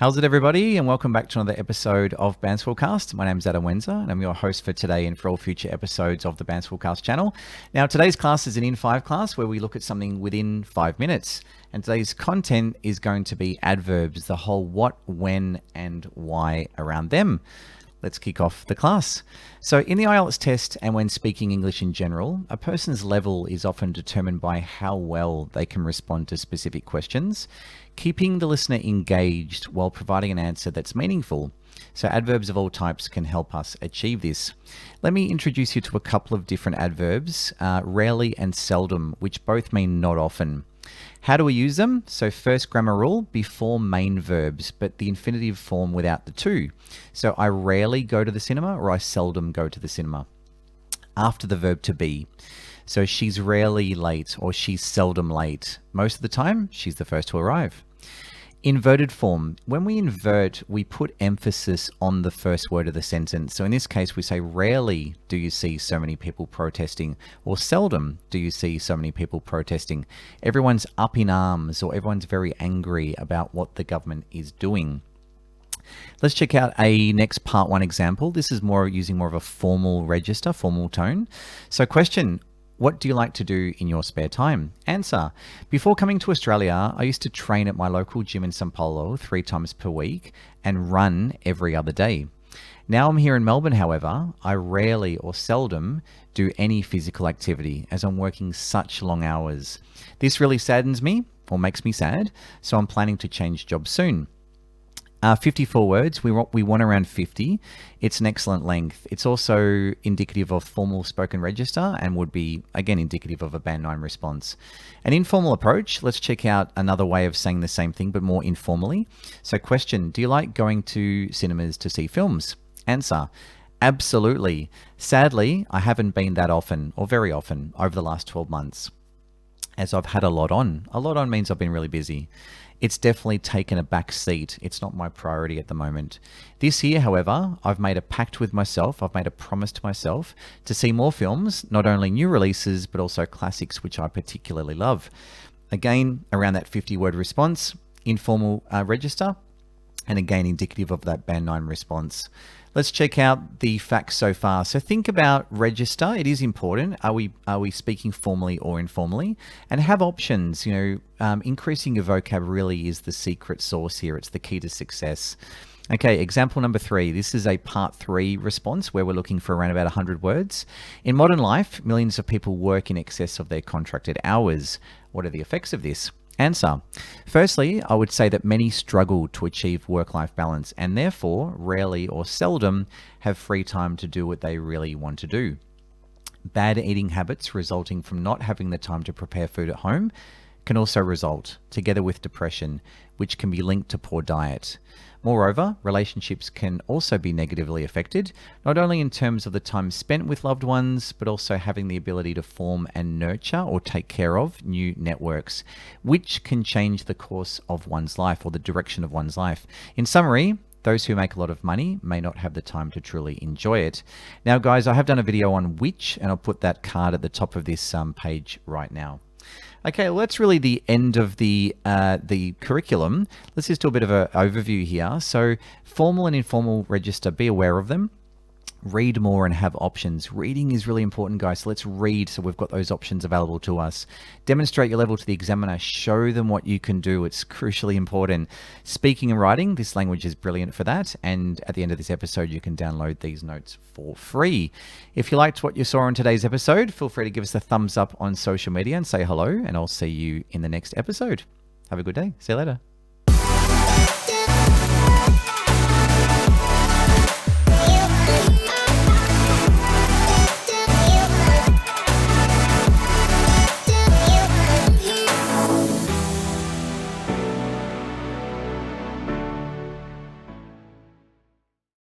How's it, everybody? And welcome back to another episode of BandscoreCast. My name is Adam Wenzer, and I'm your host for today and for all future episodes of the BandscoreCast channel. Now, today's class is an In 5 class where we look at something within 5 minutes. And today's content is going to be adverbs, the whole what, when, and why around them. Let's kick off the class. So in the IELTS test and when speaking English in general, a person's level is often determined by how well they can respond to specific questions, keeping the listener engaged while providing an answer that's meaningful. So adverbs of all types can help us achieve this. Let me introduce you to a couple of different adverbs, rarely and seldom, which both mean not often. How do we use them? So first grammar rule, before main verbs, but the infinitive form without the to. So I rarely go to the cinema, or I seldom go to the cinema. After the verb to be. So she's rarely late, or she's seldom late. Most of the time, she's the first to arrive. Inverted form. When we invert, we put emphasis on the first word of the sentence. So in this case, we say, rarely do you see so many people protesting, or seldom do you see so many people protesting. Everyone's up in arms, or everyone's very angry about what the government is doing. Let's check out a next part one example. This is using more of a formal register, formal tone. So question. What do you like to do in your spare time? Answer. Before coming to Australia, I used to train at my local gym in Sao Paulo 3 times per week and run every other day. Now I'm here in Melbourne, however, I rarely or seldom do any physical activity as I'm working such long hours. This really saddens me or makes me sad, so I'm planning to change jobs soon. 54 words, we want around 50. It's an excellent length. It's also indicative of formal spoken register and would be, again, indicative of a Band 9 response. An informal approach, let's check out another way of saying the same thing, but more informally. So question, do you like going to cinemas to see films? Answer, absolutely. Sadly, I haven't been that often, or very often, over the last 12 months, as I've had a lot on. A lot on means I've been really busy. It's definitely taken a back seat. It's not my priority at the moment. This year, however, I've made a pact with myself. I've made a promise to myself to see more films, not only new releases, but also classics, which I particularly love. Again, around that 50-word response, informal register, and again, indicative of that Band 9 response. Let's check out the facts so far. So think about register. It is important. Are we speaking formally or informally? And have options. Increasing your vocab really is the secret sauce here. It's the key to success. Okay, example number 3. This is a part 3 response where we're looking for around about 100 words. In modern life, millions of people work in excess of their contracted hours. What are the effects of this? Answer. Firstly, I would say that many struggle to achieve work-life balance and therefore rarely or seldom have free time to do what they really want to do. Bad eating habits resulting from not having the time to prepare food at home can also result, together with depression, which can be linked to poor diet. Moreover, relationships can also be negatively affected, not only in terms of the time spent with loved ones, but also having the ability to form and nurture or take care of new networks, which can change the course of one's life or the direction of one's life. In summary, those who make a lot of money may not have the time to truly enjoy it. Now, guys, I have done a video on which, and I'll put that card at the top of this page right now. Okay, well, that's really the end of the curriculum. Let's just do a bit of an overview here. So formal and informal register, be aware of them. Read more and have options. Reading is really important, guys. So let's read so we've got those options available to us. Demonstrate your level to the examiner. Show them what you can do. It's crucially important. Speaking and writing, this language is brilliant for that. And at the end of this episode, you can download these notes for free. If you liked what you saw in today's episode, feel free to give us a thumbs up on social media and say hello, and I'll see you in the next episode. Have a good day. See you later.